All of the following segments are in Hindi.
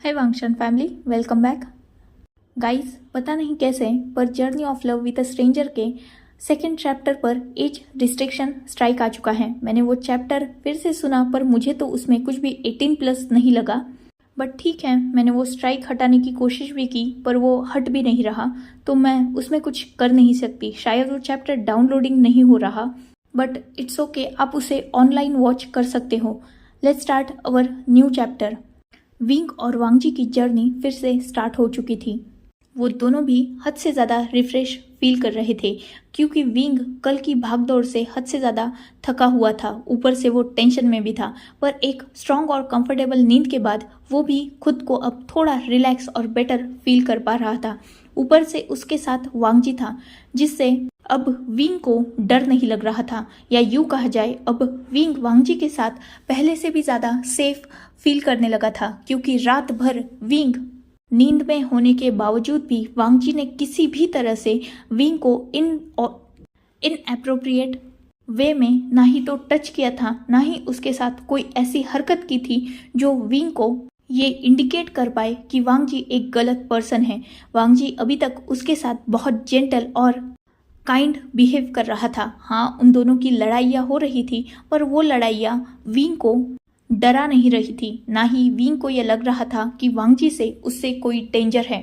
हाय वांगशन फैमिली, वेलकम बैक। गाइस, पता नहीं कैसे पर journey of love with a stranger के सेकंड चैप्टर पर एज रिस्ट्रिक्शन स्ट्राइक आ चुका है। मैंने वो चैप्टर फिर से सुना पर मुझे तो उसमें कुछ भी 18 प्लस नहीं लगा। बट ठीक है, मैंने वो स्ट्राइक हटाने की कोशिश भी की पर वो हट भी नहीं रहा, तो मैं उसमें कुछ कर नहीं सकती। शायद वो चैप्टर डाउनलोडिंग नहीं हो रहा, बट इट्स ओके, आप उसे ऑनलाइन वॉच कर सकते हो। Let's start our new chapter. Wing और वांगजी की जर्नी फिर से स्टार्ट हो चुकी थी। वो दोनों भी हद से ज़्यादा रिफ्रेश फील कर रहे थे क्योंकि विंग कल की भागदौड़ से हद से ज़्यादा थका हुआ था, ऊपर से वो टेंशन में भी था। पर एक स्ट्रॉन्ग और कंफर्टेबल नींद के बाद वो भी खुद को अब थोड़ा रिलैक्स और बेटर फील कर पा रहा था। ऊपर से उसके साथ वांगजी था, जिससे अब विंग को डर नहीं लग रहा था, या यूं कहा जाए अब विंग वांगजी के साथ पहले से भी ज़्यादा सेफ फील करने लगा था। क्योंकि रात भर विंग नींद में होने के बावजूद भी वांगजी ने किसी भी तरह से विंग को इनएप्रोप्रिएट वे में ना ही तो टच किया था, ना ही उसके साथ कोई ऐसी हरकत की थी जो विंग को ये इंडिकेट कर पाए कि वांगजी एक गलत पर्सन है। वांगजी अभी तक उसके साथ बहुत जेंटल और काइंड बिहेव कर रहा था। हाँ, उन दोनों की लड़ाइयाँ हो रही थी पर वो लड़ाइयाँ विंग को डरा नहीं रही थी, ना ही विंग को यह लग रहा था कि वांगजी से उससे कोई डेंजर है।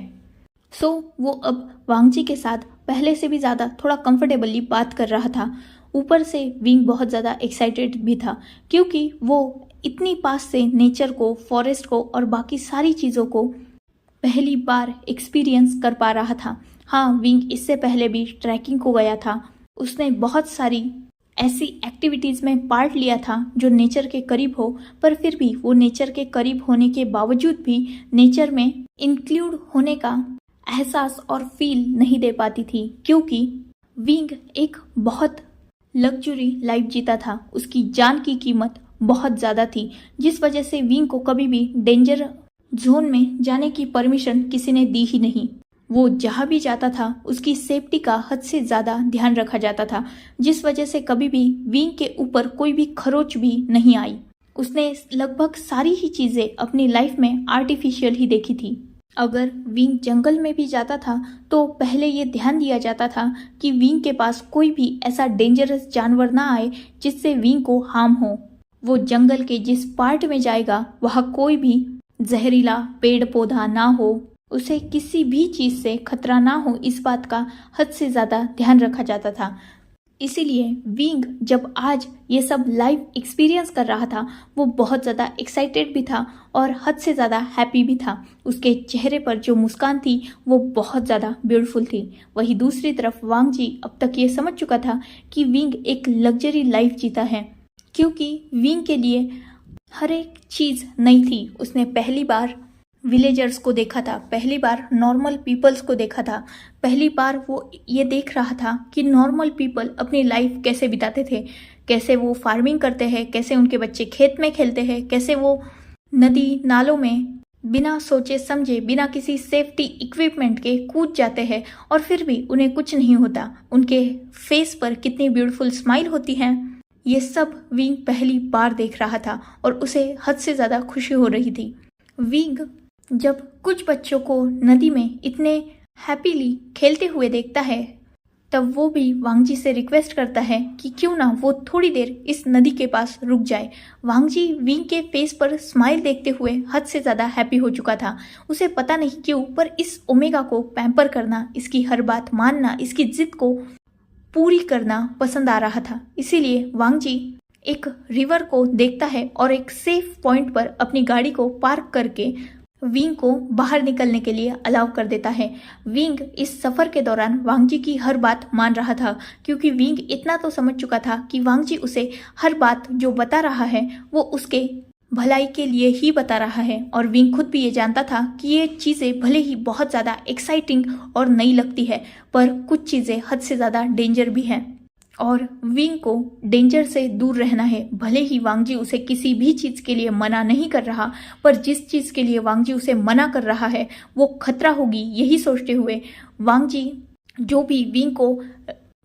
सो वो अब वांगजी के साथ पहले से भी ज़्यादा थोड़ा कंफर्टेबली बात कर रहा था। ऊपर से विंग बहुत ज़्यादा एक्साइटेड भी था क्योंकि वो इतनी पास से नेचर को, फॉरेस्ट को और बाकी सारी चीज़ों को पहली बार एक्सपीरियंस कर पा रहा था। हाँ, विंग इससे पहले भी ट्रैकिंग को गया था, उसने बहुत सारी ऐसी एक्टिविटीज़ में पार्ट लिया था जो नेचर के करीब हो, पर फिर भी वो नेचर के करीब होने के बावजूद भी नेचर में इंक्लूड होने का एहसास और फील नहीं दे पाती थी क्योंकि विंग एक बहुत लग्जरी लाइफ जीता था। उसकी जान की कीमत बहुत ज़्यादा थी, जिस वजह से विंग को कभी भी डेंजर जोन में जाने की परमिशन किसी ने दी ही नहीं। वो जहाँ भी जाता था उसकी सेफ्टी का हद से ज़्यादा ध्यान रखा जाता था, जिस वजह से कभी भी विंग के ऊपर कोई भी खरोच भी नहीं आई। उसने लगभग सारी ही चीज़ें अपनी लाइफ में आर्टिफिशियल ही देखी थी। अगर विंग जंगल में भी जाता था तो पहले ये ध्यान दिया जाता था कि विंग के पास कोई भी ऐसा डेंजरस जानवर ना आए जिससे विंग को हार्म हो। वो जंगल के जिस पार्ट में जाएगा वहाँ कोई भी जहरीला पेड़ पौधा ना हो, उसे किसी भी चीज़ से खतरा ना हो, इस बात का हद से ज़्यादा ध्यान रखा जाता था। इसीलिए विंग जब आज ये सब लाइव एक्सपीरियंस कर रहा था वो बहुत ज़्यादा एक्साइटेड भी था और हद से ज़्यादा हैप्पी भी था। उसके चेहरे पर जो मुस्कान थी वो बहुत ज़्यादा ब्यूटीफुल थी। वहीं दूसरी तरफ वांगजी अब तक ये समझ चुका था कि विंग एक लग्जरी लाइफ जीता है क्योंकि विंग के लिए हर एक चीज़ नई थी। उसने पहली बार विलेजर्स को देखा था, पहली बार नॉर्मल पीपल्स को देखा था, पहली बार वो ये देख रहा था कि नॉर्मल पीपल अपनी लाइफ कैसे बिताते थे, कैसे वो फार्मिंग करते हैं, कैसे उनके बच्चे खेत में खेलते हैं, कैसे वो नदी नालों में बिना सोचे समझे, बिना किसी सेफ्टी इक्विपमेंट के कूद जाते हैं और फिर भी उन्हें कुछ नहीं होता। उनके फेस पर कितनी ब्यूटीफुल स्माइल होती है, ये सब विंग पहली बार देख रहा था और उसे हद से ज़्यादा खुशी हो रही थी। विंग जब कुछ बच्चों को नदी में इतने हैप्पीली खेलते हुए देखता है तब वो भी वांगजी से रिक्वेस्ट करता है कि क्यों ना वो थोड़ी देर इस नदी के पास रुक जाए। वांगजी विंग के फेस पर स्माइल देखते हुए हद से ज़्यादा हैप्पी हो चुका था। उसे पता नहीं क्यों पर इस ओमेगा को पैम्पर करना, इसकी हर बात मानना, इसकी जिद को पूरी करना पसंद आ रहा था। इसीलिए वांगजी एक रिवर को देखता है और एक सेफ पॉइंट पर अपनी गाड़ी को पार्क करके विंग को बाहर निकलने के लिए अलाउ कर देता है। विंग इस सफ़र के दौरान वांगजी की हर बात मान रहा था क्योंकि विंग इतना तो समझ चुका था कि वांगजी उसे हर बात जो बता रहा है वो उसके भलाई के लिए ही बता रहा है। और विंग खुद भी ये जानता था कि ये चीज़ें भले ही बहुत ज़्यादा एक्साइटिंग और नई लगती है पर कुछ चीज़ें हद से ज़्यादा डेंजर भी हैं और विंग को डेंजर से दूर रहना है। भले ही वांगजी उसे किसी भी चीज़ के लिए मना नहीं कर रहा, पर जिस चीज़ के लिए वांगजी उसे मना कर रहा है वो खतरा होगी, यही सोचते हुए वांगजी जो भी विंग को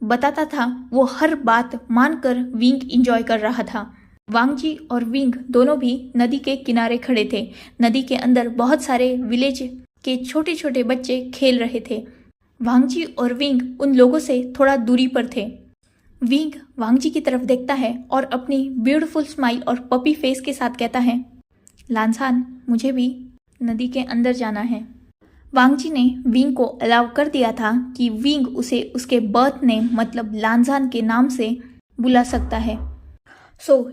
बताता था वो हर बात मानकर विंग इंजॉय कर रहा था। वांगजी और विंग दोनों भी नदी के किनारे खड़े थे। नदी के अंदर बहुत सारे विलेज के छोटे छोटे बच्चे खेल रहे थे। वांगजी और विंग उन लोगों से थोड़ा दूरी पर थे। विंग वांगजी की तरफ देखता है और अपनी ब्यूटीफुल स्माइल और पपी फेस के साथ कहता है, लानसान, मुझे भी नदी के अंदर जाना है। वांगजी ने विंग को अलाउ कर दिया था कि विंग उसे उसके बर्थ नेम मतलब लानजान के नाम से बुला सकता है।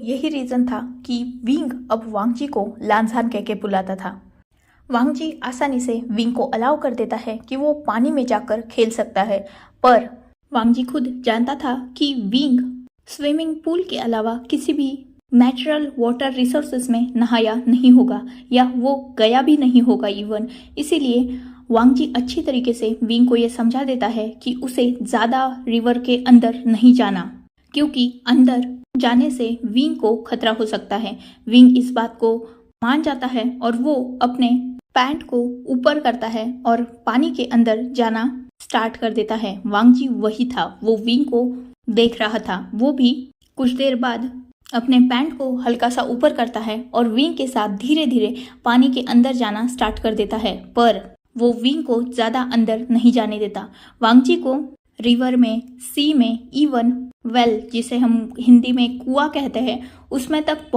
यही रीज़न था कि विंग अब वांगजी को लानजान कह के बुलाता था। वांगजी आसानी से विंग को अलाउ कर देता है कि वो पानी में जाकर खेल सकता है, पर वांगजी खुद जानता था कि विंग स्विमिंग पूल के अलावा किसी भी नेचुरल वाटर रिसोर्सेज में नहाया नहीं होगा या वो गया भी नहीं होगा इवन। इसीलिए वांगजी अच्छी तरीके से विंग को ये समझा देता है कि उसे ज़्यादा रिवर के अंदर नहीं जाना, क्योंकि अंदर जाने से विंग को खतरा हो सकता है। विंग इस बात को मान जाता है और वो अपने पैंट को ऊपर करता है और पानी के अंदर जाना स्टार्ट कर देता है। वांगजी वही था, वो विंग को देख रहा था। वो भी कुछ देर बाद अपने पैंट को हल्का सा ऊपर करता है और विंग के साथ धीरे धीरे पानी के अंदर जाना स्टार्ट कर देता है, पर वो विंग को ज़्यादा अंदर नहीं जाने देता। वांगजी को रिवर में, सी में, इवन वेल जिसे हम हिंदी में कुआं कहते हैं, उसमें तक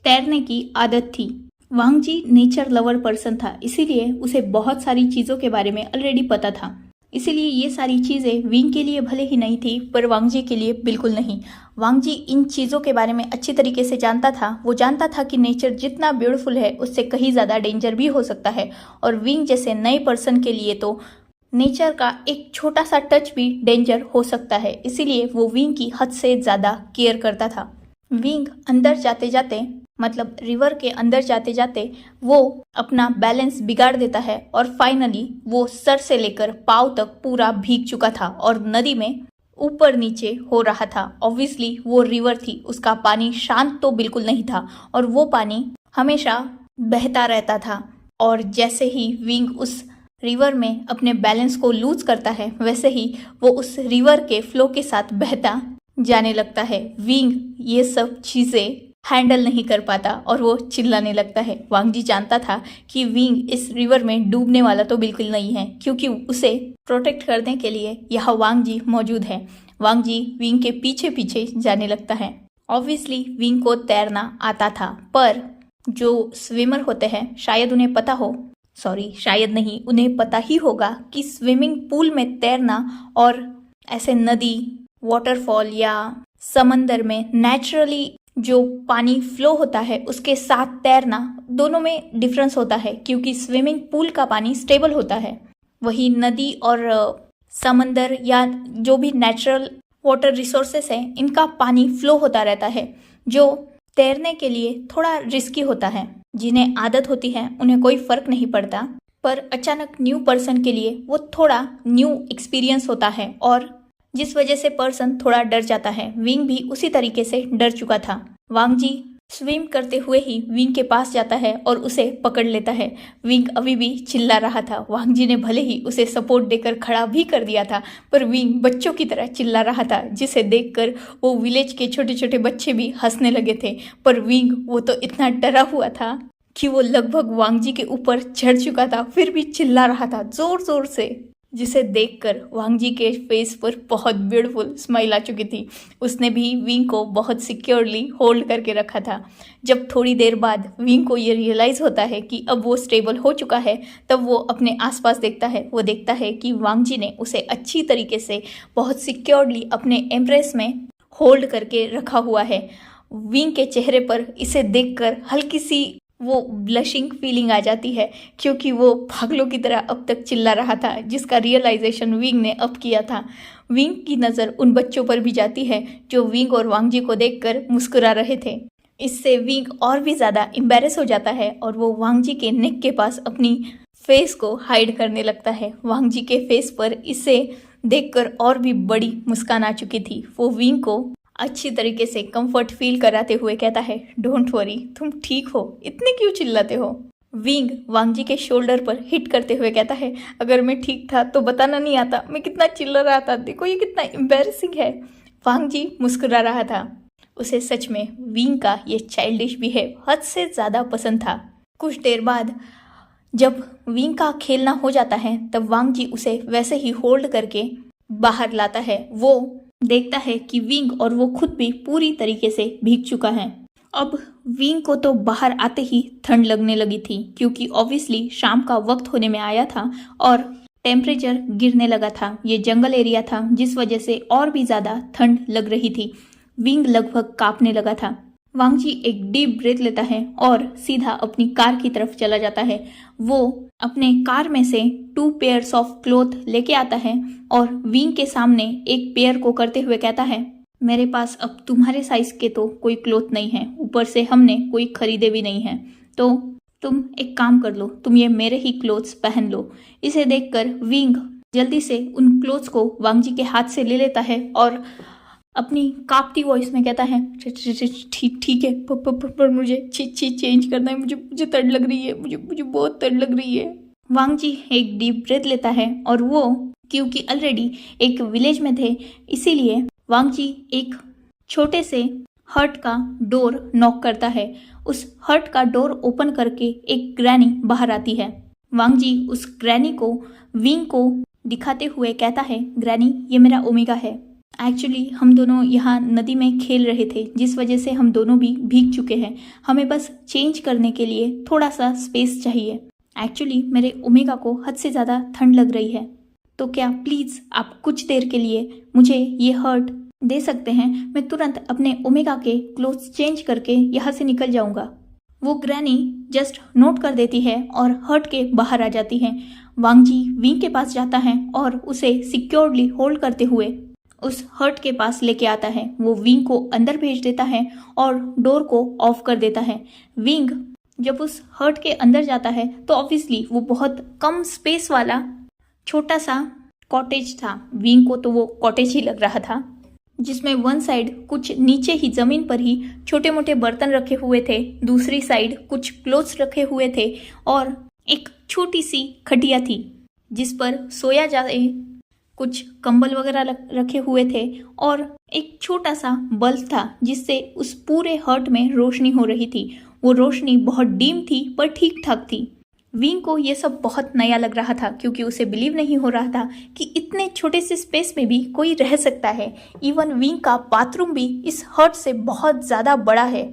तैरने की आदत थी। वांगजी नेचर लवर पर्सन था, इसीलिए उसे बहुत सारी चीज़ों के बारे में ऑलरेडी पता था। इसीलिए ये सारी चीज़ें विंग के लिए भले ही नहीं थी, पर वांगजी के लिए बिल्कुल नहीं। वांगजी इन चीज़ों के बारे में अच्छी तरीके से जानता था। वो जानता था कि नेचर जितना ब्यूटीफुल है उससे कहीं ज़्यादा डेंजर भी हो सकता है, और विंग जैसे नए पर्सन के लिए तो नेचर का एक छोटा सा टच भी डेंजर हो सकता है। इसीलिए वो विंग की हद से ज़्यादा केयर करता था। विंग अंदर जाते जाते मतलब रिवर के अंदर जाते जाते वो अपना बैलेंस बिगाड़ देता है और फाइनली वो सर से लेकर पाँव तक पूरा भीग चुका था और नदी में ऊपर नीचे हो रहा था। ऑब्वियसली वो रिवर थी, उसका पानी शांत तो बिल्कुल नहीं था और वो पानी हमेशा बहता रहता था। और जैसे ही विंग उस रिवर में अपने बैलेंस को लूज करता है, वैसे ही वो उस रिवर के फ्लो के साथ बहता जाने लगता है। विंग ये सब चीज़ें हैंडल नहीं कर पाता और वो चिल्लाने लगता है। वांगजी जानता था कि विंग इस रिवर में डूबने वाला तो बिल्कुल नहीं है, क्योंकि उसे प्रोटेक्ट करने के लिए यहाँ वांगजी मौजूद है। वांगजी विंग के पीछे पीछे जाने लगता है। ऑब्वियसली विंग को तैरना आता था, पर जो स्विमर होते हैं शायद उन्हें पता हो, शायद नहीं, उन्हें पता ही होगा कि स्विमिंग पूल में तैरना और ऐसे नदी, वाटरफॉल या समंदर में नेचुरली जो पानी फ्लो होता है उसके साथ तैरना, दोनों में डिफरेंस होता है। क्योंकि स्विमिंग पूल का पानी स्टेबल होता है, वही नदी और समंदर या जो भी नेचुरल वाटर रिसोर्सेस हैं, इनका पानी फ्लो होता रहता है, जो तैरने के लिए थोड़ा रिस्की होता है। जिन्हें आदत होती है उन्हें कोई फर्क नहीं पड़ता, पर अचानक न्यू पर्सन के लिए वो थोड़ा न्यू एक्सपीरियंस होता है और जिस वजह से पर्सन थोड़ा डर जाता है। विंग भी उसी तरीके से डर चुका था। वांगजी स्विम करते हुए ही विंग के पास जाता है और उसे पकड़ लेता है। विंग अभी भी चिल्ला रहा था। वांगजी ने भले ही उसे सपोर्ट देकर खड़ा भी कर दिया था, पर विंग बच्चों की तरह चिल्ला रहा था, जिसे देखकर वो विलेज के छोटे छोटे बच्चे भी हंसने लगे थे। पर विंग वो तो इतना डरा हुआ था कि वो लगभग वांगजी के ऊपर चढ़ चुका था, फिर भी चिल्ला रहा था जोर जोर से, जिसे देखकर वांगजी के फेस पर बहुत ब्यूटीफुल स्माइल आ चुकी थी। उसने भी विंग को बहुत सिक्योरली होल्ड करके रखा था। जब थोड़ी देर बाद विंग को ये रियलाइज़ होता है कि अब वो स्टेबल हो चुका है, तब वो अपने आसपास देखता है। वो देखता है कि वांगजी ने उसे अच्छी तरीके से बहुत सिक्योरली अपने एम्ब्रेस में होल्ड करके रखा हुआ है। विंग के चेहरे पर इसे देखकर हल्की सी वो ब्लशिंग फीलिंग आ जाती है, क्योंकि वो पागलों की तरह अब तक चिल्ला रहा था, जिसका रियलाइजेशन विंग ने अब किया था। विंग की नज़र उन बच्चों पर भी जाती है जो विंग और वांगजी को देखकर मुस्कुरा रहे थे। इससे विंग और भी ज़्यादा एम्बैरेस हो जाता है और वो वांगजी के नेक के पास अपनी फेस को हाइड करने लगता है। वांगजी के फेस पर इसे देखकर और भी बड़ी मुस्कान आ चुकी थी। वो विंग को अच्छी तरीके से कंफर्ट फील कराते हुए कहता है, डोंट वरी, तुम ठीक हो, इतने क्यों चिल्लाते हो। विंग वांगजी के शोल्डर पर हिट करते हुए कहता है, अगर मैं ठीक था तो बताना नहीं आता, मैं कितना चिल्ला रहा था, देखो ये कितना एम्बैरेसिंग है। वांगजी मुस्कुरा रहा था। उसे सच में विंग का ये चाइल्डिश बिहेव हद से ज़्यादा पसंद था। कुछ देर बाद जब विंग का खेलना हो जाता है तब वांग जी उसे वैसे ही होल्ड करके बाहर लाता है। वो देखता है कि विंग और वो खुद भी पूरी तरीके से भीग चुका है। अब विंग को तो बाहर आते ही ठंड लगने लगी थी, क्योंकि ऑब्वियसली शाम का वक्त होने में आया था और टेम्परेचर गिरने लगा था। ये जंगल एरिया था जिस वजह से और भी ज़्यादा ठंड लग रही थी। विंग लगभग कांपने लगा था। वांग जी एक डीप ब्रेथ लेता है और सीधा अपनी कार की तरफ चला जाता है। वो अपने कार में से 2 पेयर्स ऑफ क्लोथ लेके आता है और विंग के सामने एक पेयर को करते हुए कहता है, मेरे पास अब तुम्हारे साइज के तो कोई क्लोथ नहीं है, ऊपर से हमने कोई खरीदे भी नहीं है, तो तुम एक काम कर लो, तुम ये मेरे ही क्लोथ्स पहन लो। इसे देखकर विंग जल्दी से उन क्लोथ्स को वांग जी के हाथ से ले लेता है और अपनी कांपती वॉइस में कहता है, ठीक है, पर मुझे चेंज करना है, मुझे ठंड लग रही है, मुझे बहुत ठंड लग रही है। वांग जी एक डीप ब्रेथ लेता है और वो क्योंकि ऑलरेडी एक विलेज में थे, इसीलिए वांग जी एक छोटे से हट का डोर नॉक करता है। उस हट का डोर ओपन करके एक ग्रैनी बाहर आती है। वांग जी उस ग्रैनी को विंग को दिखाते हुए कहता है, ग्रैनी ये मेरा ओमेगा है। एक्चुअली हम दोनों यहाँ नदी में खेल रहे थे, जिस वजह से हम दोनों भी भीग चुके हैं। हमें बस चेंज करने के लिए थोड़ा सा स्पेस चाहिए। एक्चुअली मेरे ओमेगा को हद से ज़्यादा ठंड लग रही है, तो क्या प्लीज़ आप कुछ देर के लिए मुझे ये हर्ट दे सकते हैं? मैं तुरंत अपने ओमेगा के क्लोथ्स चेंज करके यहाँ से निकल जाऊँगा। वो ग्रैनी जस्ट नोट कर देती है और हर्ट के बाहर आ जाती है। वांग जी विंग के पास जाता है और उसे सिक्योरली होल्ड करते हुए उस हर्ट के पास लेके आता है। वो विंग को अंदर भेज देता है और डोर को ऑफ कर देता है। विंग जब उस हर्ट के अंदर जाता है तो ऑब्वियसली वो बहुत कम स्पेस वाला छोटा सा कॉटेज था। विंग को तो वो कॉटेज ही लग रहा था, जिसमें वन साइड कुछ नीचे ही जमीन पर ही छोटे मोटे बर्तन रखे हुए थे, दूसरी साइड कुछ क्लोथ्स रखे हुए थे और एक छोटी सी खटिया थी जिस पर सोया जाए, कुछ कंबल वगैरह रखे हुए थे और एक छोटा सा बल्ब था जिससे उस पूरे हर्ट में रोशनी हो रही थी। वो रोशनी बहुत डीम थी पर ठीक ठाक थी। विंग को ये सब बहुत नया लग रहा था, क्योंकि उसे बिलीव नहीं हो रहा था कि इतने छोटे से स्पेस में भी कोई रह सकता है। इवन विंग का बाथरूम भी इस हर्ट से बहुत ज़्यादा बड़ा है।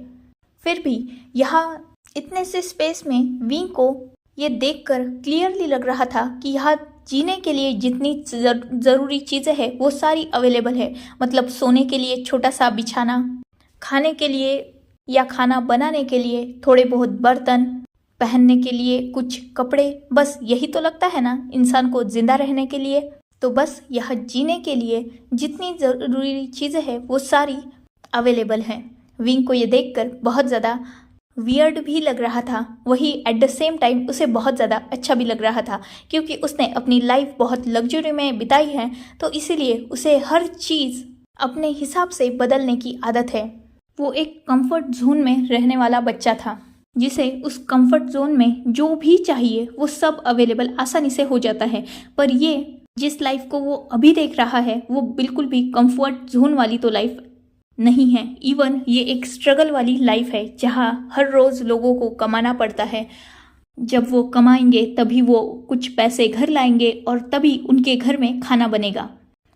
फिर भी यहाँ इतने से स्पेस में विंग को ये देखकर क्लियरली लग रहा था कि यहाँ जीने के लिए जितनी ज़रूरी चीज़ें हैं वो सारी अवेलेबल है। मतलब सोने के लिए छोटा सा बिछाना, खाने के लिए या खाना बनाने के लिए थोड़े बहुत बर्तन, पहनने के लिए कुछ कपड़े, बस यही तो लगता है ना इंसान को जिंदा रहने के लिए। तो बस यह जीने के लिए जितनी ज़रूरी चीज़ें हैं वो सारी अवेलेबल हैं। विंग को ये देखकर बहुत ज़्यादा वियर्ड भी लग रहा था, वही एट द सेम टाइम उसे बहुत ज़्यादा अच्छा भी लग रहा था, क्योंकि उसने अपनी लाइफ बहुत लग्जरी में बिताई है, तो इसीलिए उसे हर चीज़ अपने हिसाब से बदलने की आदत है। वो एक कंफर्ट जोन में रहने वाला बच्चा था, जिसे उस कंफर्ट जोन में जो भी चाहिए वो सब अवेलेबल आसानी से हो जाता है। पर ये जिस लाइफ को वो अभी देख रहा है वो बिल्कुल भी कंफर्ट जोन वाली तो लाइफ नहीं है। इवन ये एक स्ट्रगल वाली लाइफ है, जहाँ हर रोज़ लोगों को कमाना पड़ता है। जब वो कमाएंगे तभी वो कुछ पैसे घर लाएंगे और तभी उनके घर में खाना बनेगा।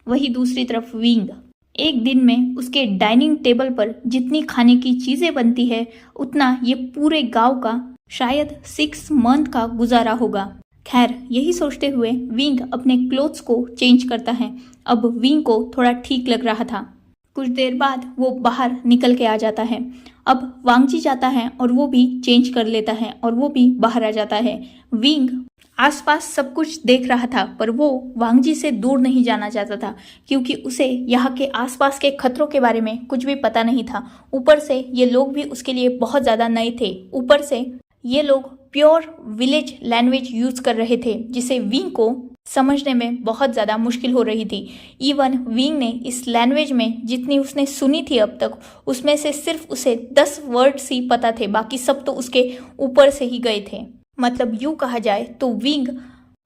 वही दूसरी तरफ विंग, एक दिन में उसके डाइनिंग टेबल पर जितनी खाने की चीज़ें बनती है उतना ये पूरे गांव का शायद 6 मंथ का गुजारा होगा। खैर, यही सोचते हुए विंग अपने क्लोथ्स को चेंज करता है। अब विंग को थोड़ा ठीक लग रहा था। कुछ देर बाद वो बाहर निकल के आ जाता है। अब वांग जी जाता है और वो भी चेंज कर लेता है और वो भी बाहर आ जाता है। विंग आसपास सब कुछ देख रहा था, पर वो वांग जी से दूर नहीं जाना चाहता था, क्योंकि उसे यहाँ के आसपास के खतरों के बारे में कुछ भी पता नहीं था। ऊपर से ये लोग भी उसके लिए बहुत ज़्यादा नए थे। ऊपर से ये लोग प्योर विलेज लैंग्वेज यूज कर रहे थे, जिसे विंग को समझने में बहुत ज़्यादा मुश्किल हो रही थी। इवन विंग ने इस लैंग्वेज में जितनी उसने सुनी थी अब तक, उसमें से सिर्फ उसे 10 वर्ड्स ही पता थे, बाकी सब तो उसके ऊपर से ही गए थे। मतलब यूँ कहा जाए तो विंग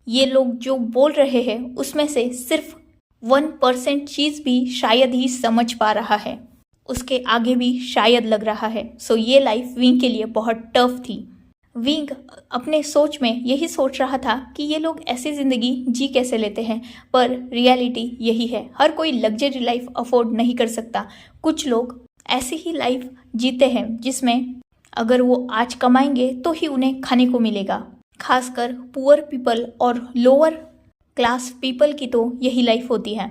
ये लोग जो बोल रहे हैं उसमें से सिर्फ 1% चीज़ भी शायद ही समझ पा रहा है। उसके आगे भी शायद लग रहा है। सो ये लाइफ विंग के लिए बहुत टफ थी। विंग अपने सोच में यही सोच रहा था कि ये लोग ऐसी ज़िंदगी जी कैसे लेते हैं, पर रियलिटी यही है, हर कोई लग्जरी लाइफ अफोर्ड नहीं कर सकता। कुछ लोग ऐसी ही लाइफ जीते हैं जिसमें अगर वो आज कमाएंगे तो ही उन्हें खाने को मिलेगा। खासकर पुअर पीपल और लोअर क्लास पीपल की तो यही लाइफ होती है।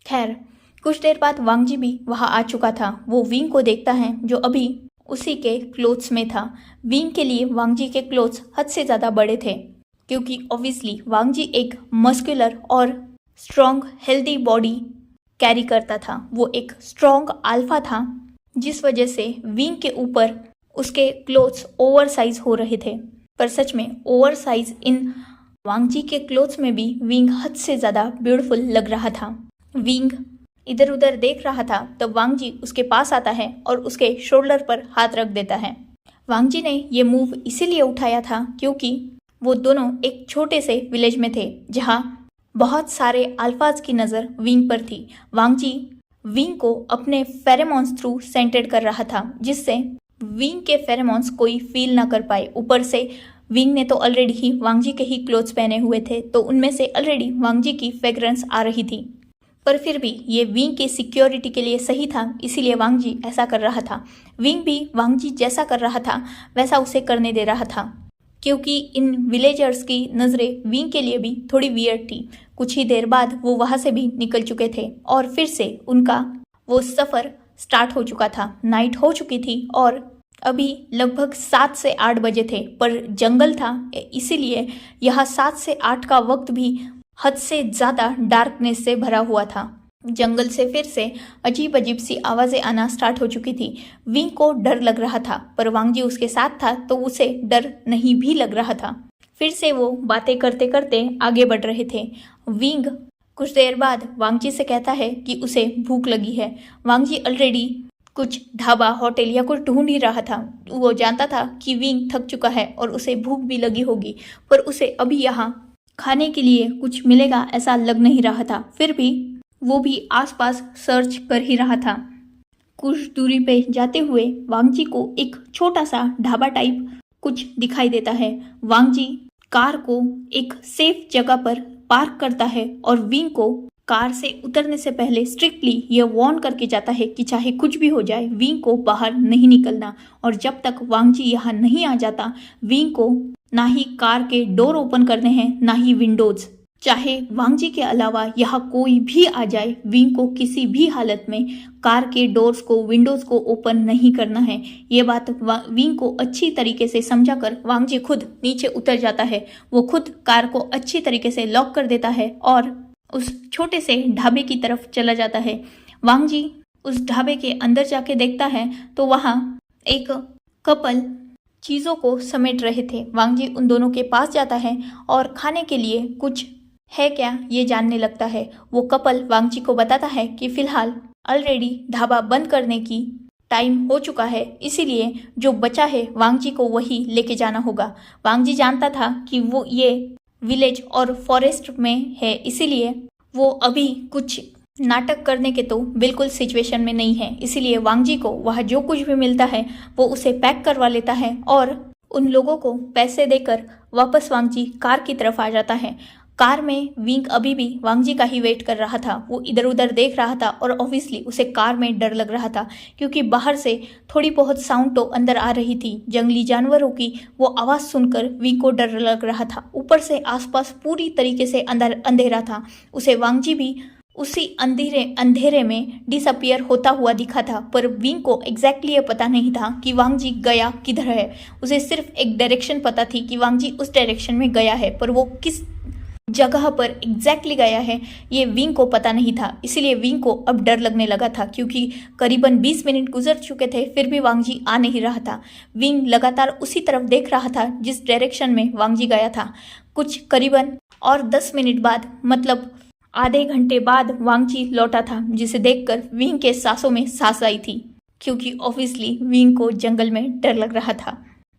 खैर, कुछ देर बाद वांगजी भी वहाँ आ चुका था। वो विंग को देखता है जो अभी उसी के क्लोथ्स में था। विंग के लिए वांगजी के क्लोथ्स हद से ज़्यादा बड़े थे, क्योंकि ऑब्वियसली वांगजी एक मस्कुलर और स्ट्रॉन्ग हेल्दी बॉडी कैरी करता था। वो एक स्ट्रॉन्ग अल्फा था, जिस वजह से विंग के ऊपर उसके क्लोथ्स ओवर साइज हो रहे थे। पर सच में ओवर साइज इन वांगजी के क्लोथ्स में भी विंग हद से ज़्यादा ब्यूटीफुल लग रहा था। विंग इधर उधर देख रहा था तब वांगजी उसके पास आता है और उसके शोल्डर पर हाथ रख देता है। वांगजी ने ये मूव इसीलिए उठाया था क्योंकि वो दोनों एक छोटे से विलेज में थे जहाँ बहुत सारे अल्फाज की नज़र विंग पर थी। वांगजी विंग को अपने फेरेमोन्स थ्रू सेंटेड कर रहा था, जिससे विंग के फेरेमोन्स कोई फील ना कर पाए। ऊपर से विंग ने तो ऑलरेडी ही वांगजी के ही क्लोथ्स पहने हुए थे, तो उनमें से ऑलरेडी वांगजी की फ्रेग्रेंस आ रही थी। पर फिर भी ये विंग की सिक्योरिटी के लिए सही था, इसीलिए वांगजी ऐसा कर रहा था। विंग भी वांगजी जैसा कर रहा था वैसा उसे करने दे रहा था, क्योंकि इन विलेजर्स की नज़रें विंग के लिए भी थोड़ी वियर्ड थी। कुछ ही देर बाद वो वहाँ से भी निकल चुके थे और फिर से उनका वो सफ़र स्टार्ट हो चुका था। नाइट हो चुकी थी और अभी लगभग 7 से 8 बजे थे, पर जंगल था इसीलिए यह 7 से 8 का वक्त भी हद से ज़्यादा डार्कनेस से भरा हुआ था। जंगल से फिर से अजीब अजीब सी आवाज़ें आना स्टार्ट हो चुकी थी। विंग को डर लग रहा था, पर वांगजी उसके साथ था तो उसे डर नहीं भी लग रहा था। फिर से वो बातें करते करते आगे बढ़ रहे थे। विंग कुछ देर बाद वांगजी से कहता है कि उसे भूख लगी है। वांगजी ऑलरेडी कुछ ढाबा होटल या कुछ ढूंढ ही रहा था। वो जानता था कि विंग थक चुका है और उसे भूख भी लगी होगी, पर उसे अभी यहाँ खाने के लिए कुछ मिलेगा ऐसा लग नहीं रहा था। फिर भी वो भी आसपास सर्च कर ही रहा था। कुछ दूरी पे जाते हुए वांगजी को एक छोटा सा ढाबा टाइप कुछ दिखाई देता है। वांगजी कार को एक सेफ जगह पर पार्क करता है और विंग को कार से उतरने से पहले स्ट्रिक्टली ये वार्न करके जाता है कि चाहे कुछ भी हो जाए विंग को बाहर नहीं निकलना। और जब तक वांगजी यहाँ नहीं आ जाता, विंग को ना ही कार के डोर ओपन करने हैं ना ही विंडोज। चाहे वांगजी के अलावा यहाँ कोई भी आ जाए, विंग को किसी भी हालत में कार के डोर्स को विंडोज को ओपन नहीं करना है। ये बात विंग को अच्छी तरीके से समझाकर वांगजी खुद नीचे उतर जाता है। वो खुद कार को अच्छी तरीके से लॉक कर देता है और उस छोटे से ढाबे की तरफ चला जाता है। वांगजी उस ढाबे के अंदर जाके देखता है तो वहाँ एक कपल चीज़ों को समेट रहे थे। वांगजी उन दोनों के पास जाता है और खाने के लिए कुछ है क्या ये जानने लगता है। वो कपल वांगजी को बताता है कि फिलहाल ऑलरेडी ढाबा बंद करने की टाइम हो चुका है, इसीलिए जो बचा है वांगजी को वही लेके जाना होगा। वांगजी जानता था कि वो ये विलेज और फॉरेस्ट में है, इसीलिए वो अभी कुछ नाटक करने के तो बिल्कुल सिचुएशन में नहीं है। इसीलिए वांगजी को वहाँ जो कुछ भी मिलता है वो उसे पैक करवा लेता है और उन लोगों को पैसे देकर वापस वांगजी कार की तरफ आ जाता है। कार में विंग अभी भी वांगजी का ही वेट कर रहा था। वो इधर उधर देख रहा था और ऑब्वियसली उसे कार में डर लग रहा था, क्योंकि बाहर से थोड़ी बहुत साउंड तो अंदर आ रही थी। जंगली जानवरों की वो आवाज़ सुनकर विंग को डर लग रहा था। ऊपर से आसपास पूरी तरीके से अंधेरा था। उसे वांगजी भी उसी अंधेरे में डिसअपियर होता हुआ दिखा था, पर विंग को एग्जैक्टली ये पता नहीं था कि वांगजी गया किधर है। उसे सिर्फ एक डायरेक्शन पता थी कि वांगजी उस डायरेक्शन में गया है, पर वो किस जगह पर एग्जैक्टली गया है ये विंग को पता नहीं था। इसीलिए विंग को अब डर लगने लगा था, क्योंकि करीबन 20 मिनट गुजर चुके थे फिर भी वांगजी आ नहीं रहा था। विंग लगातार उसी तरफ देख रहा था जिस डायरेक्शन में वांगजी गया था। कुछ करीबन और 10 मिनट बाद, मतलब आधे घंटे बाद वांगजी लौटा था, जिसे देखकर विंग के सांसों में सांस आई थी, क्योंकि ऑब्वियसली विंग को जंगल में डर लग रहा था।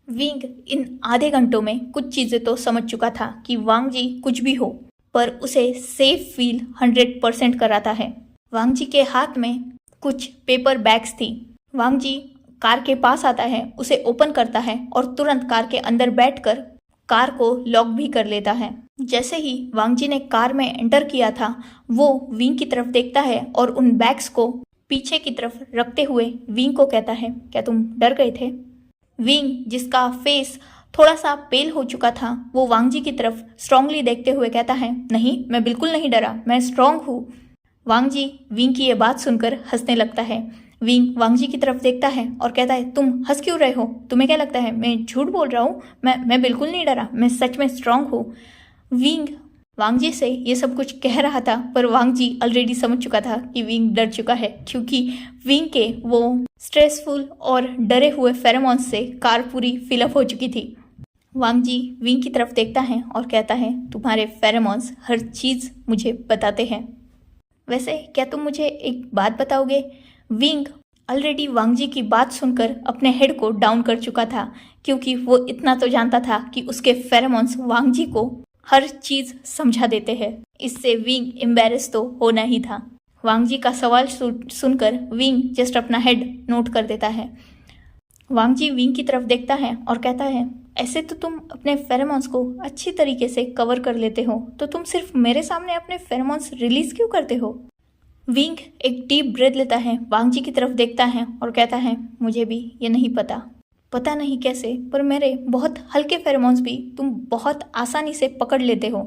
विंग इन आधे घंटों में कुछ चीज़ें तो समझ चुका था कि वांगजी कुछ भी हो पर उसे सेफ फील 100% कराता है। वांगजी के हाथ में कुछ पेपर बैग्स थी वांग जी कार के पास आता है, उसे ओपन करता है और तुरंत कार के अंदर बैठकर कार को लॉक भी कर लेता है। जैसे ही वांग जी ने कार में एंटर किया था, वो विंग की तरफ देखता है और उन बैग्स को पीछे की तरफ रखते हुए विंग को कहता है, क्या तुम डर गए थे? विंग, जिसका फेस थोड़ा सा पेल हो चुका था, वो वांग जी की तरफ स्ट्रांगली देखते हुए कहता है, नहीं, मैं बिल्कुल नहीं डरा, मैं स्ट्रांग हूँ। वांग जी विंग की ये बात सुनकर हंसने लगता है। विंग वांग जी की तरफ देखता है और कहता है, तुम हंस क्यों रहे हो? तुम्हें क्या लगता है मैं झूठ बोल रहा हूँ? मैं बिल्कुल नहीं डरा, मैं सच में स्ट्रांग हूँ। विंग वांग जी से ये सब कुछ कह रहा था, पर वांग जी ऑलरेडी समझ चुका था कि विंग डर चुका है, क्योंकि विंग के वो स्ट्रेसफुल और डरे हुए फेरोमोन्स से कार पूरी फिलअप हो चुकी थी। वांग जी विंग की तरफ देखता है और कहता है, तुम्हारे फेरोमोन्स हर चीज़ मुझे बताते हैं। वैसे क्या तुम मुझे एक बात बताओगे? विंग ऑलरेडी वांग जी की बात सुनकर अपने हेड को डाउन कर चुका था, क्योंकि वो इतना तो जानता था कि उसके फेरोमोन्स वांग जी को हर चीज़ समझा देते हैं। इससे विंग एम्बैरेस तो होना ही था। वांग जी का सवाल सुनकर विंग जस्ट अपना हेड नोट कर देता है। वांग जी विंग की तरफ देखता है और कहता है, ऐसे तो तुम अपने फेरोमोन्स को अच्छी तरीके से कवर कर लेते हो, तो तुम सिर्फ मेरे सामने अपने फेरोमोन्स रिलीज क्यों करते हो? विंग एक डीप ब्रेथ लेता है, वांग जी की तरफ देखता है और कहता है, मुझे भी ये नहीं पता नहीं कैसे, पर मेरे बहुत हल्के फेरोमोन्स भी तुम बहुत आसानी से पकड़ लेते हो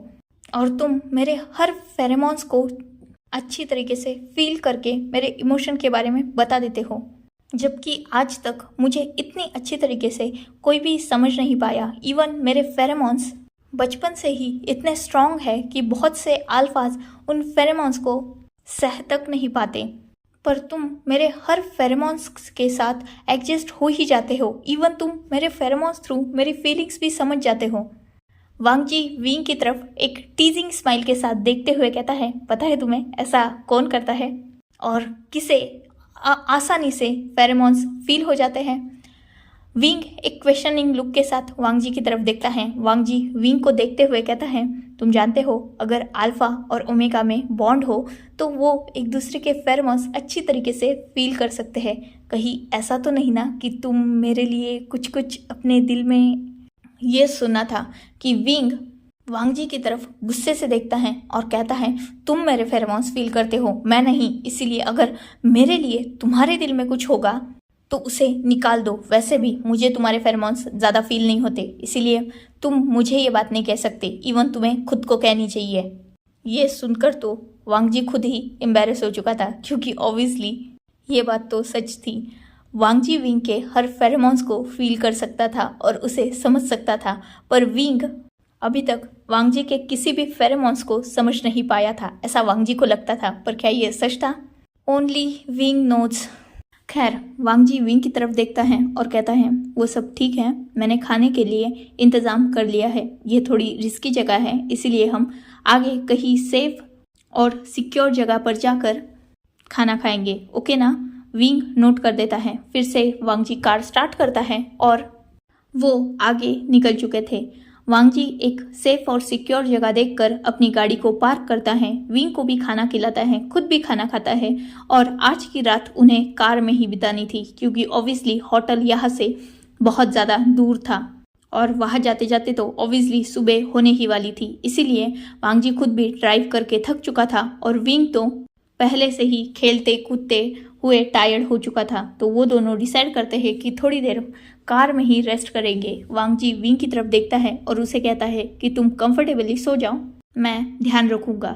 और तुम मेरे हर फेरोमोन्स को अच्छी तरीके से फील करके मेरे इमोशन के बारे में बता देते हो, जबकि आज तक मुझे इतनी अच्छी तरीके से कोई भी समझ नहीं पाया। इवन मेरे फेरोमोन्स बचपन से ही इतने स्ट्रांग है कि बहुत से अल्फाज उन फेरोमोन्स को सह तक नहीं पाते, पर तुम मेरे हर फेरोमोन्स के साथ एडजस्ट हो ही जाते हो। इवन तुम मेरे फेरोमोन्स थ्रू मेरी फीलिंग्स भी समझ जाते हो। वांग जी विंग की तरफ एक टीजिंग स्माइल के साथ देखते हुए कहता है, पता है तुम्हें ऐसा कौन करता है और किसे आसानी से फेरोमोन्स फील हो जाते हैं? विंग एक क्वेश्चनिंग लुक के साथ वांग जी की तरफ देखता है। वांग जी विंग को देखते हुए कहता है, तुम जानते हो अगर अल्फा और ओमेगा में बॉन्ड हो तो वो एक दूसरे के फेरोमोन्स अच्छी तरीके से फील कर सकते हैं। कहीं ऐसा तो नहीं ना कि तुम मेरे लिए कुछ अपने दिल में ये सुना था? कि विंग वांग जी की तरफ गुस्से से देखता है और कहता है, तुम मेरे फेरोमोन्स फील करते हो, मैं नहीं। इसीलिए अगर मेरे लिए तुम्हारे दिल में कुछ होगा तो उसे निकाल दो। वैसे भी मुझे तुम्हारे फेरोमोन्स ज़्यादा फील नहीं होते, इसीलिए तुम मुझे ये बात नहीं कह सकते। इवन तुम्हें खुद को कहनी चाहिए। ये सुनकर तो वांग जी खुद ही एम्बैरेस हो चुका था, क्योंकि ऑब्वियसली ये बात तो सच थी। वांग जी विंग के हर फेरोमोन्स को फील कर सकता था और उसे समझ सकता था, पर विंग अभी तक वांग जी के किसी भी फेरोमोन्स को समझ नहीं पाया था, ऐसा वांग जी को लगता था। पर क्या ये सच था? Only wing knows. खैर, वांग जी विंग की तरफ देखता है और कहता है, वो सब ठीक है, मैंने खाने के लिए इंतज़ाम कर लिया है। ये थोड़ी रिस्की जगह है, इसीलिए हम आगे कहीं सेफ और सिक्योर जगह पर जाकर खाना खाएंगे, ओके ना? विंग नोट कर देता है। फिर से वांग जी कार स्टार्ट करता है और वो आगे निकल चुके थे। वांग जी एक सेफ और सिक्योर जगह देखकर अपनी गाड़ी को पार्क करता है, विंग को भी खाना खिलाता है, खुद भी खाना खाता है और आज की रात उन्हें कार में ही बितानी थी, क्योंकि ऑब्वियसली होटल यहाँ से बहुत ज़्यादा दूर था और वहाँ जाते जाते तो ऑब्वियसली सुबह होने ही वाली थी। इसीलिए वांग जी खुद भी ड्राइव करके थक चुका था और विंग तो पहले से ही खेलते कूदते हुए टायर्ड हो चुका था। तो वो दोनों डिसाइड करते हैं कि थोड़ी देर कार में ही रेस्ट करेंगे। वांग जी विंग की तरफ देखता है और उसे कहता है कि तुम कंफर्टेबली सो जाओ, मैं ध्यान रखूंगा।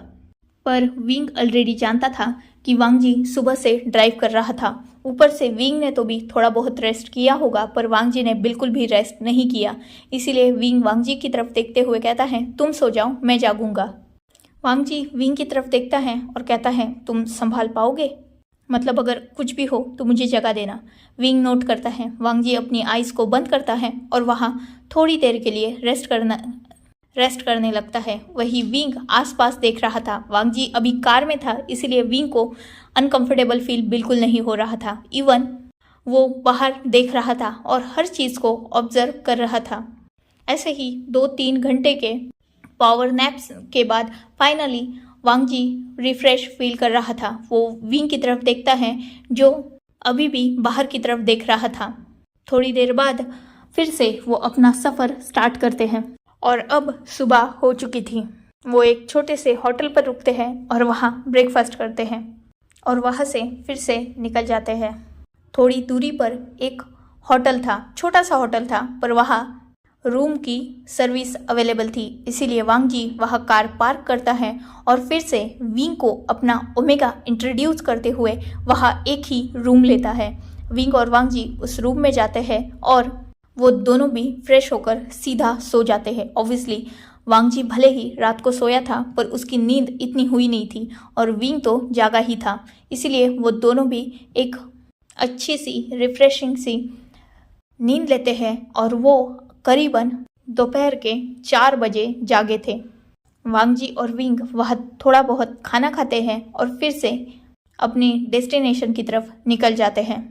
पर विंग ऑलरेडी जानता था कि वांग जी सुबह से ड्राइव कर रहा था। ऊपर से विंग ने तो भी थोड़ा बहुत रेस्ट किया होगा, पर वांग जी ने बिल्कुल भी रेस्ट नहीं किया। इसीलिए विंग वांग जी की तरफ देखते हुए कहता है, तुम सो जाओ, मैं जागूंगा। वांग जी विंग की तरफ देखता है और कहता है, तुम संभाल पाओगे? मतलब अगर कुछ भी हो तो मुझे जगा देना। विंग नोट करता है। वांग जी अपनी आइज़ को बंद करता है और वहाँ थोड़ी देर के लिए रेस्ट करने लगता है। वही विंग आसपास देख रहा था। वांग जी अभी कार में था, इसीलिए विंग को अनकंफर्टेबल फील बिल्कुल नहीं हो रहा था। इवन वो बाहर देख रहा था और हर चीज़ को ऑब्जर्व कर रहा था। ऐसे ही 2-3 घंटे के पावर नैप्स के बाद फाइनली वांग जी रिफ्रेश फील कर रहा था। वो विंग की तरफ देखता है जो अभी भी बाहर की तरफ देख रहा था। थोड़ी देर बाद फिर से वो अपना सफ़र स्टार्ट करते हैं और अब सुबह हो चुकी थी। वो एक छोटे से होटल पर रुकते हैं और वहाँ ब्रेकफास्ट करते हैं और वहाँ से फिर से निकल जाते हैं। थोड़ी दूरी पर एक होटल था, छोटा सा होटल था, पर वहाँ रूम की सर्विस अवेलेबल थी, इसीलिए वांग जी वहाँ कार पार्क करता है और फिर से विंग को अपना ओमेगा इंट्रोड्यूस करते हुए वहाँ एक ही रूम लेता है। विंग और वांग जी उस रूम में जाते हैं और वो दोनों भी फ्रेश होकर सीधा सो जाते हैं। ऑब्वियसली वांग जी भले ही रात को सोया था पर उसकी नींद इतनी हुई नहीं थी और विंग तो जागा ही था, इसीलिए वो दोनों भी एक अच्छी सी रिफ्रेशिंग सी नींद लेते हैं और वो करीबन दोपहर के 4 बजे जागे थे। वांग जी और विंग वह थोड़ा बहुत खाना खाते हैं और फिर से अपने डेस्टिनेशन की तरफ निकल जाते हैं।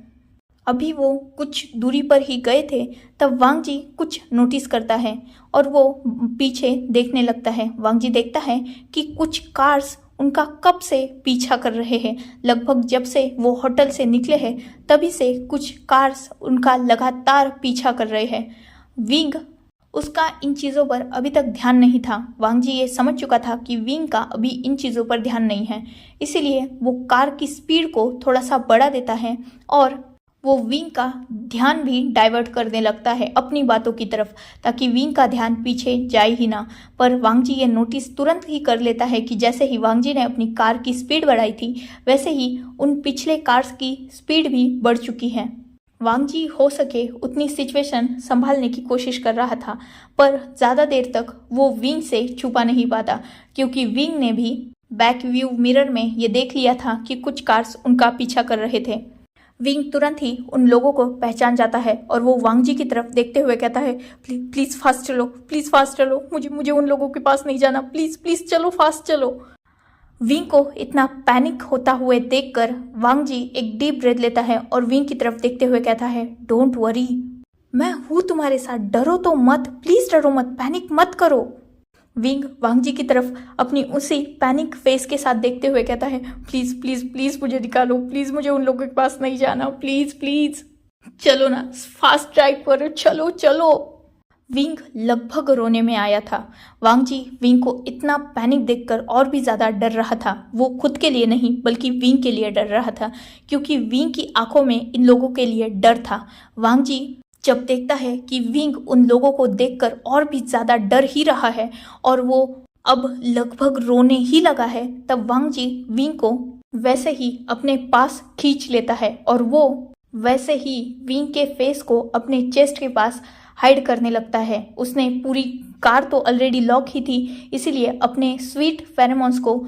अभी वो कुछ दूरी पर ही गए थे तब वांग जी कुछ नोटिस करता है और वो पीछे देखने लगता है। वांग जी देखता है कि कुछ कार्स उनका कब से पीछा कर रहे हैं। लगभग जब से वो होटल से निकले हैं तभी से कुछ कार्स उनका लगातार पीछा कर रहे हैं। विंग उसका इन चीज़ों पर अभी तक ध्यान नहीं था। वांग जी ये समझ चुका था कि विंग का अभी इन चीज़ों पर ध्यान नहीं है, इसीलिए वो कार की स्पीड को थोड़ा सा बढ़ा देता है और वो विंग का ध्यान भी डाइवर्ट करने लगता है अपनी बातों की तरफ, ताकि विंग का ध्यान पीछे जाए ही ना। पर वांग जी ये नोटिस तुरंत ही कर लेता है कि जैसे ही वांग जी ने अपनी कार की स्पीड बढ़ाई थी वैसे ही उन पिछले कार्स की स्पीड भी बढ़ चुकी है। वांग जी हो सके उतनी सिचुएशन संभालने की कोशिश कर रहा था, पर ज़्यादा देर तक वो विंग से छुपा नहीं पाता, क्योंकि विंग ने भी बैक व्यू मिरर में ये देख लिया था कि कुछ कार्स उनका पीछा कर रहे थे। विंग तुरंत ही उन लोगों को पहचान जाता है और वो वांग जी की तरफ देखते हुए कहता है, प्लीज़ फास्ट चलो, प्लीज़ फास्ट चलो, मुझे उन लोगों के पास नहीं जाना, प्लीज़ चलो, फास्ट चलो। विंग को इतना पैनिक होता हुए देखकर वांग जी एक डीप ब्रेथ लेता है और विंग की तरफ देखते हुए कहता है, डोंट वरी, मैं हूँ तुम्हारे साथ, डरो तो मत, प्लीज़ डरो मत, पैनिक मत करो। विंग वांग जी की तरफ अपनी उसी पैनिक फेस के साथ देखते हुए कहता है, प्लीज़ मुझे निकालो, प्लीज़ मुझे उन लोगों के पास नहीं जाना, प्लीज़ चलो ना, फास्ट ड्राइव करो, चलो। विंग लगभग रोने में आया था। वांग जी विंग को इतना पैनिक देखकर और भी ज़्यादा डर रहा था। वो खुद के लिए नहीं बल्कि विंग के लिए डर रहा था, क्योंकि विंग की आंखों में इन लोगों के लिए डर था। वांग जी जब देखता है कि विंग उन लोगों को देखकर और भी ज़्यादा डर ही रहा है और वो अब लगभग रोने ही लगा है, तब वांग जी विंग को वैसे ही अपने पास खींच लेता है और वो वैसे ही विंग के फेस को अपने चेस्ट के पास हाइड करने लगता है। उसने पूरी कार तो ऑलरेडी लॉक ही थी, इसीलिए अपने स्वीट फेरोमोन्स को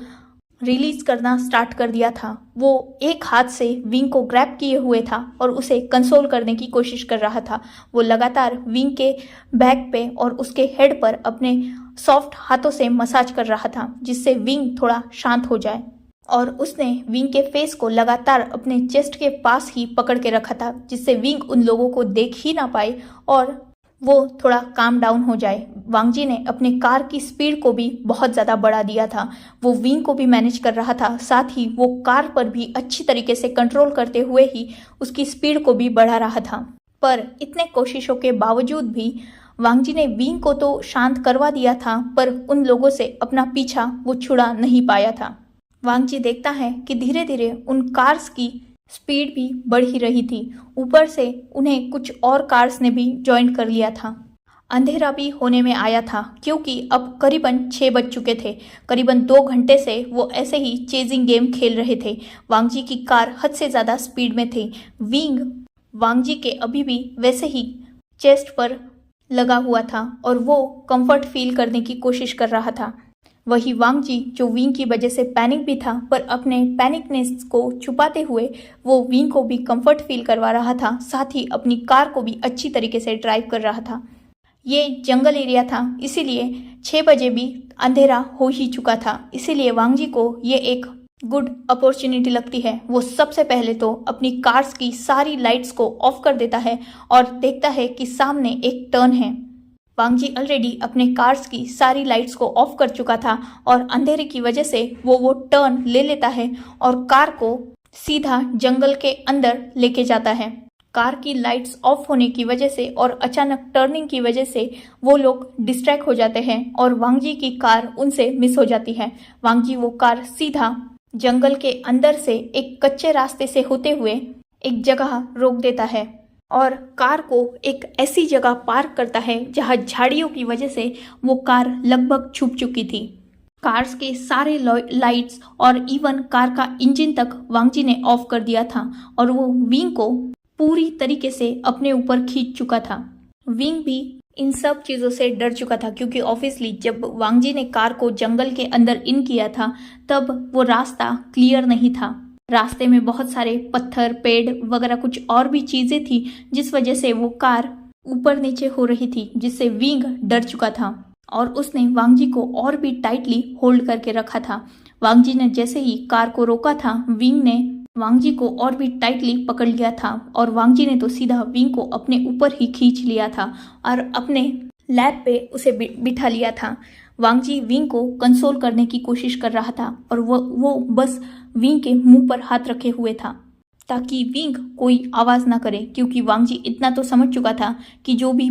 रिलीज करना स्टार्ट कर दिया था। वो एक हाथ से विंग को ग्रैब किए हुए था और उसे कंसोल करने की कोशिश कर रहा था। वो लगातार विंग के बैक पे और उसके हेड पर अपने सॉफ्ट हाथों से मसाज कर रहा था, जिससे विंग थोड़ा शांत हो जाए। और उसने विंग के फेस को लगातार अपने चेस्ट के पास ही पकड़ के रखा था, जिससे विंग उन लोगों को देख ही ना पाए और वो थोड़ा काम डाउन हो जाए। वांग जी ने अपने कार की स्पीड को भी बहुत ज़्यादा बढ़ा दिया था। वो विंग को भी मैनेज कर रहा था, साथ ही वो कार पर भी अच्छी तरीके से कंट्रोल करते हुए ही उसकी स्पीड को भी बढ़ा रहा था। पर इतने कोशिशों के बावजूद भी वांग जी ने विंग को तो शांत करवा दिया था, पर उन लोगों से अपना पीछा वो छुड़ा नहीं पाया था। वांग जी देखता है कि धीरे धीरे उन कार्स की स्पीड भी बढ़ ही रही थी। ऊपर से उन्हें कुछ और कार्स ने भी ज्वाइन कर लिया था। अंधेरा भी होने में आया था, क्योंकि अब करीबन 6 बज चुके थे। करीबन 2 घंटे से वो ऐसे ही चेजिंग गेम खेल रहे थे। वांग जी की कार हद से ज़्यादा स्पीड में थी। विंग वांग जी के अभी भी वैसे ही चेस्ट पर लगा हुआ था और वो कंफर्ट फील करने की कोशिश कर रहा था। वही वांग जी जो विंग की वजह से पैनिक भी था, पर अपने पैनिकनेस को छुपाते हुए वो विंग को भी कंफर्ट फील करवा रहा था, साथ ही अपनी कार को भी अच्छी तरीके से ड्राइव कर रहा था। ये जंगल एरिया था, इसीलिए 6 बजे भी अंधेरा हो ही चुका था। इसीलिए वांग जी को ये एक गुड अपॉर्चुनिटी लगती है। वो सबसे पहले तो अपनी कार्स की सारी लाइट्स को ऑफ कर देता है और देखता है कि सामने एक टर्न है। वांग जी ऑलरेडी अपने कार्स की सारी लाइट्स को ऑफ कर चुका था और अंधेरे की वजह से वो टर्न ले लेता है और कार को सीधा जंगल के अंदर लेके जाता है। कार की लाइट्स ऑफ होने की वजह से और अचानक टर्निंग की वजह से वो लोग डिस्ट्रैक्ट हो जाते हैं और वांगजी की कार उनसे मिस हो जाती है। वांगजी वो कार सीधा जंगल के अंदर से एक कच्चे रास्ते से होते हुए एक जगह रोक देता है और कार को एक ऐसी जगह पार्क करता है जहां झाड़ियों की वजह से वो कार लगभग छुप चुकी थी। कार्स के सारे लाइट्स और इवन कार का इंजन तक वांगजी ने ऑफ कर दिया था और वो विंग को पूरी तरीके से अपने ऊपर खींच चुका था। विंग भी इन सब चीज़ों से डर चुका था क्योंकि ऑब्वियसली जब वांगजी ने कार को जंगल के अंदर इन किया था तब वो रास्ता क्लियर नहीं था। रास्ते में बहुत सारे पत्थर, पेड़ वगैरह कुछ और भी चीज़ें थी जिस वजह से वो कार ऊपर नीचे हो रही थी, जिससे विंग डर चुका था और उसने वांगजी को और भी टाइटली होल्ड करके रखा था। वांगजी ने जैसे ही कार को रोका था, विंग ने वांगजी को और भी टाइटली पकड़ लिया था और वांगजी ने तो सीधा विंग को अपने ऊपर ही खींच लिया था और अपने लैप पे उसे बिठा लिया था। वांगजी विंग को कंसोल करने की कोशिश कर रहा था और वो बस विंग के मुंह पर हाथ रखे हुए था ताकि विंग कोई आवाज़ ना करे, क्योंकि वांगजी इतना तो समझ चुका था कि जो भी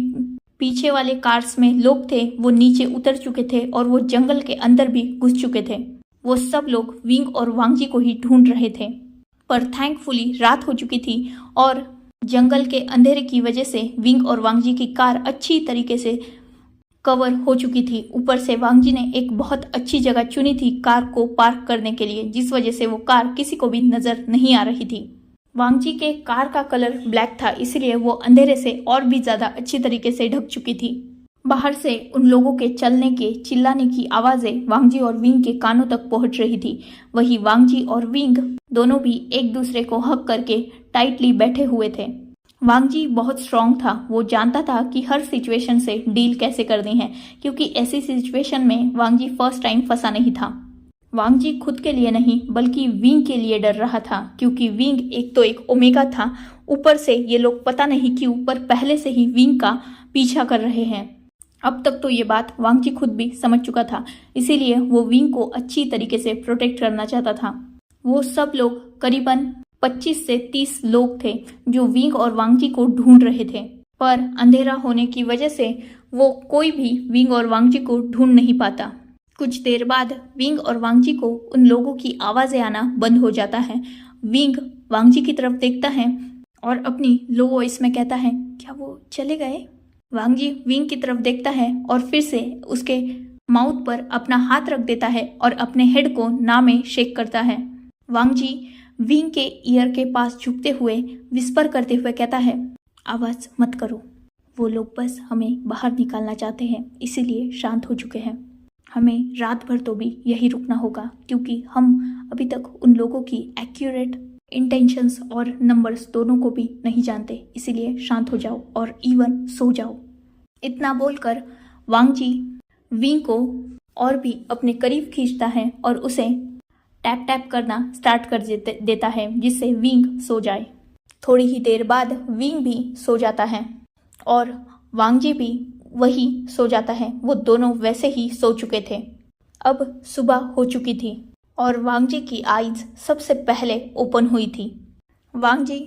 पीछे वाले कार्स में लोग थे वो नीचे उतर चुके थे और वो जंगल के अंदर भी घुस चुके थे। वो सब लोग विंग और वांगजी को ही ढूंढ रहे थे, पर थैंकफुली रात हो चुकी थी और जंगल के अंधेरे की वजह से विंग और वांगजी की कार अच्छी तरीके से कवर हो चुकी थी। ऊपर से वांगजी ने एक बहुत अच्छी जगह चुनी थी कार को पार्क करने के लिए, जिस वजह से वो कार किसी को भी नजर नहीं आ रही थी। वांगजी के कार का कलर ब्लैक था, इसलिए वो अंधेरे से और भी ज्यादा अच्छी तरीके से ढक चुकी थी। बाहर से उन लोगों के चलने के, चिल्लाने की आवाजें वांगजी और विंग के कानों तक पहुंच रही थी। वही वांगजी और विंग दोनों भी एक दूसरे को हक करके टाइटली बैठे हुए थे। वांगजी बहुत स्ट्रांग था, वो जानता था कि हर सिचुएशन से डील कैसे करनी है, क्योंकि ऐसी सिचुएशन में वांगजी फर्स्ट टाइम फंसा नहीं था। वांगजी खुद के लिए नहीं बल्कि विंग के लिए डर रहा था, क्योंकि विंग एक तो एक ओमेगा था, ऊपर से ये लोग पता नहीं क्यों पर पहले से ही विंग का पीछा कर रहे हैं। अब तक तो ये बात वांगजी खुद भी समझ चुका था, इसीलिए वो विंग को अच्छी तरीके से प्रोटेक्ट करना चाहता था। वो सब लोग करीबन 25 से 30 लोग थे जो विंग और वांगजी को ढूंढ रहे थे, पर अंधेरा होने की वजह से वो कोई भी विंग और वांगजी को ढूंढ नहीं पाता। कुछ देर बाद विंग और वांगजी को उन लोगों की आवाज़ें आना बंद हो जाता है। विंग वांगजी की तरफ देखता है और अपनी लो वॉइस में कहता है, क्या वो चले गए? वांगजी विंग की तरफ देखता है और फिर से उसके माउथ पर अपना हाथ रख देता है और अपने हेड को ना में शेक करता है। वांगजी विंग के ईयर के पास झुकते हुए विस्पर करते हुए कहता है, आवाज़ मत करो, वो लोग बस हमें बाहर निकालना चाहते हैं, इसीलिए शांत हो चुके हैं। हमें रात भर तो भी यही रुकना होगा, क्योंकि हम अभी तक उन लोगों की एक्यूरेट इंटेंशंस और नंबर्स दोनों को भी नहीं जानते, इसीलिए शांत हो जाओ और इवन सो जाओ। इतना बोलकर वांगजी विंग को और भी अपने करीब खींचता है और उसे टैप टैप करना स्टार्ट कर देता है, जिससे विंग सो जाए। थोड़ी ही देर बाद विंग भी सो जाता है और वांगजी भी वही सो जाता है। वो दोनों वैसे ही सो चुके थे। अब सुबह हो चुकी थी और वांगजी की आईज सबसे पहले ओपन हुई थी। वांगजी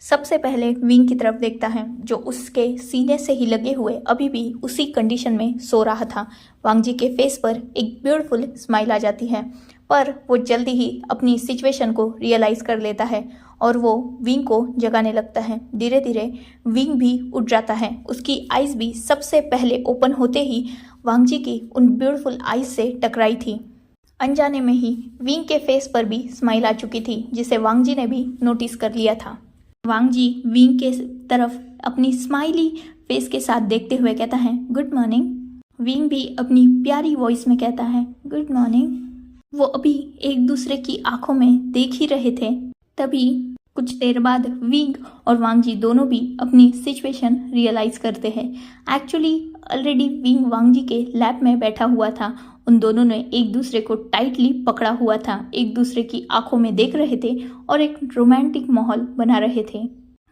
सबसे पहले विंग की तरफ देखता है, जो उसके सीने से ही लगे हुए अभी भी उसी कंडीशन में सो रहा था। वांगजी के फेस पर एक ब्यूटीफुल स्माइल आ जाती है, पर वो जल्दी ही अपनी सिचुएशन को रियलाइज कर लेता है और वो विंग को जगाने लगता है। धीरे धीरे विंग भी उठ जाता है। उसकी आइज़ भी सबसे पहले ओपन होते ही वांगजी की उन ब्यूटीफुल आइज़ से टकराई थी। अनजाने में ही विंग के फेस पर भी स्माइल आ चुकी थी, जिसे वांगजी ने भी नोटिस कर लिया था। वांगजी विंग के तरफ अपनी स्माइली फेस के साथ देखते हुए कहता है, गुड मॉर्निंग। विंग भी अपनी प्यारी वॉइस में कहता है, गुड मॉर्निंग। वो अभी एक दूसरे की आंखों में देख ही रहे थे, तभी कुछ देर बाद विंग और वांगजी दोनों भी अपनी सिचुएशन रियलाइज करते हैं। एक्चुअली ऑलरेडी विंग वांगजी के लैप में बैठा हुआ था। उन दोनों ने एक दूसरे को टाइटली पकड़ा हुआ था, एक दूसरे की आंखों में देख रहे थे और एक रोमांटिक माहौल बना रहे थे।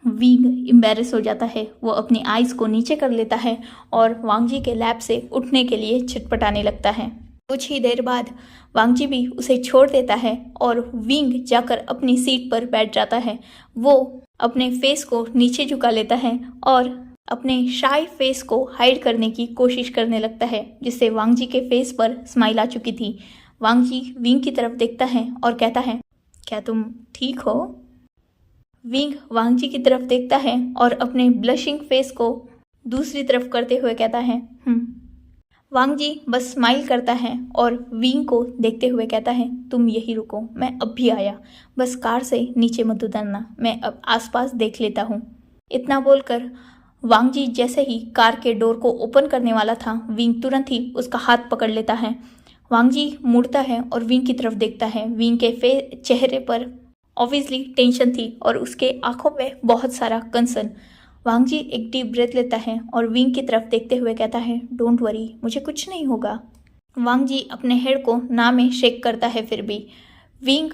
विंग एम्बैरेस हो जाता है, वो अपनी आइज़ को नीचे कर लेता है और वांगजी के लैप से उठने के लिए छटपटाने लगता है। कुछ ही देर बाद वांगजी भी उसे छोड़ देता है और विंग जाकर अपनी सीट पर बैठ जाता है। वो अपने फेस को नीचे झुका लेता है और अपने शाय फेस को हाइड करने की कोशिश करने लगता है, जिससे वांगजी के फेस पर स्माइल आ चुकी थी। वांगजी विंग की तरफ देखता है और कहता है, क्या तुम ठीक हो? विंग वांगजी की तरफ देखता है और अपने ब्लशिंग फेस को दूसरी तरफ करते हुए कहता है वांगजी बस स्माइल करता है और विंग को देखते हुए कहता है, तुम यही रुको, मैं अब भी आया, बस कार से नीचे मत उतरना, मैं अब आसपास देख लेता हूँ। इतना बोलकर वांगजी जैसे ही कार के डोर को ओपन करने वाला था, विंग तुरंत ही उसका हाथ पकड़ लेता है। वांगजी मुड़ता है और विंग की तरफ देखता है। विंग के चेहरे पर ऑब्वियसली टेंशन थी और उसके आंखों में बहुत सारा कंसर्न। वांगजी एक डीप ब्रेथ लेता है और विंग की तरफ देखते हुए कहता है, डोंट वरी, मुझे कुछ नहीं होगा। वांगजी अपने हेड को ना में शेक करता है। फिर भी विंग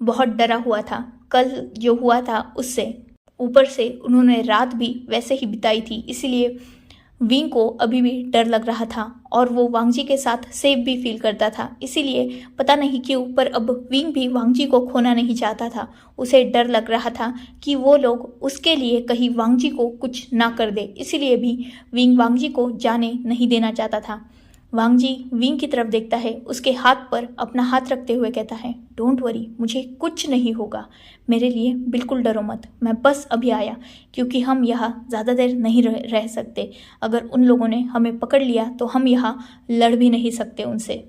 बहुत डरा हुआ था। कल जो हुआ था उससे, ऊपर से उन्होंने रात भी वैसे ही बिताई थी, इसीलिए विंग को अभी भी डर लग रहा था और वो वांगजी के साथ सेफ भी फील करता था। इसीलिए पता नहीं क्यों, पर अब विंग भी वांगजी को खोना नहीं चाहता था। उसे डर लग रहा था कि वो लोग उसके लिए कहीं वांगजी को कुछ ना कर दे, इसीलिए भी विंग वांगजी को जाने नहीं देना चाहता था। वांगजी विंग की तरफ देखता है, उसके हाथ पर अपना हाथ रखते हुए कहता है, डोंट वरी, मुझे कुछ नहीं होगा, मेरे लिए बिल्कुल डरो मत, मैं बस अभी आया, क्योंकि हम यहाँ ज़्यादा देर नहीं रह सकते। अगर उन लोगों ने हमें पकड़ लिया तो हम यहाँ लड़ भी नहीं सकते उनसे।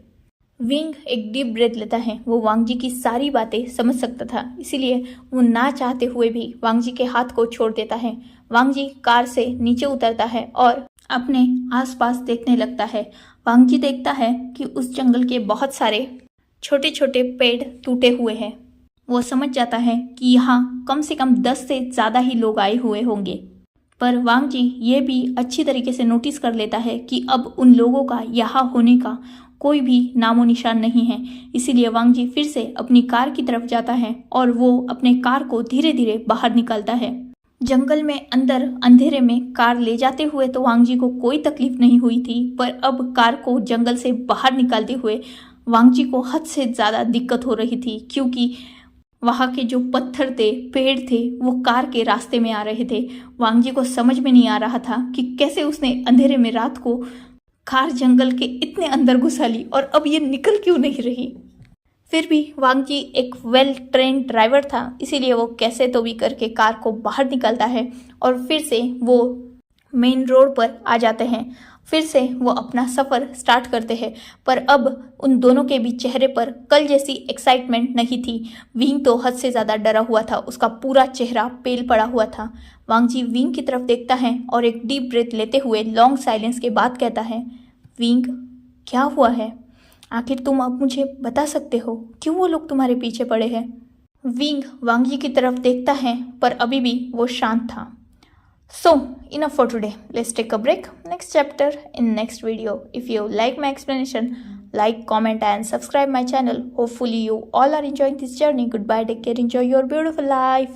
विंग एक डीप ब्रेथ लेता है। वो वांगजी की सारी बातें समझ सकता था, इसीलिए वो ना चाहते हुए भी वांगजी के हाथ को छोड़ देता है। वांगजी कार से नीचे उतरता है और अपने आसपास देखने लगता है। वांगजी देखता है कि उस जंगल के बहुत सारे छोटे छोटे पेड़ टूटे हुए हैं। वो समझ जाता है कि यहाँ कम से कम 10 से ज़्यादा ही लोग आए हुए होंगे, पर वांगजी ये भी अच्छी तरीके से नोटिस कर लेता है कि अब उन लोगों का यहाँ होने का कोई भी नामो निशान नहीं है। इसीलिए वांगजी फिर से अपनी कार की तरफ जाता है और वो अपने कार को धीरे धीरे बाहर निकालता है। जंगल में अंदर अंधेरे में कार ले जाते हुए तो वांगजी को कोई तकलीफ नहीं हुई थी, पर अब कार को जंगल से बाहर निकालते हुए वांगजी को हद से ज़्यादा दिक्कत हो रही थी, क्योंकि वहाँ के जो पत्थर थे, पेड़ थे, वो कार के रास्ते में आ रहे थे। वांगजी को समझ में नहीं आ रहा था कि कैसे उसने अंधेरे में रात को कार जंगल के इतने अंदर घुसा ली और अब ये निकल क्यों नहीं रही। फिर भी वांगजी एक वेल ट्रेन ड्राइवर था, इसीलिए वो कैसे तो भी करके कार को बाहर निकालता है और फिर से वो मेन रोड पर आ जाते हैं। फिर से वो अपना सफ़र स्टार्ट करते हैं, पर अब उन दोनों के भी चेहरे पर कल जैसी एक्साइटमेंट नहीं थी। विंग तो हद से ज़्यादा डरा हुआ था, उसका पूरा चेहरा पेल पड़ा हुआ था। वांगजी विंग की तरफ देखता है और एक डीप ब्रेथ लेते हुए लॉन्ग साइलेंस के बाद कहता है, विंग क्या हुआ है? आखिर तुम अब मुझे बता सकते हो क्यों वो लोग तुम्हारे पीछे पड़े हैं? विंग वांगजी की तरफ देखता है, पर अभी भी वो शांत था। So, enough for today. Let's take a break. Next chapter in next video. If you like my explanation, like, comment and subscribe my channel. Hopefully you all are enjoying this journey. Goodbye. Take care. Enjoy your beautiful life.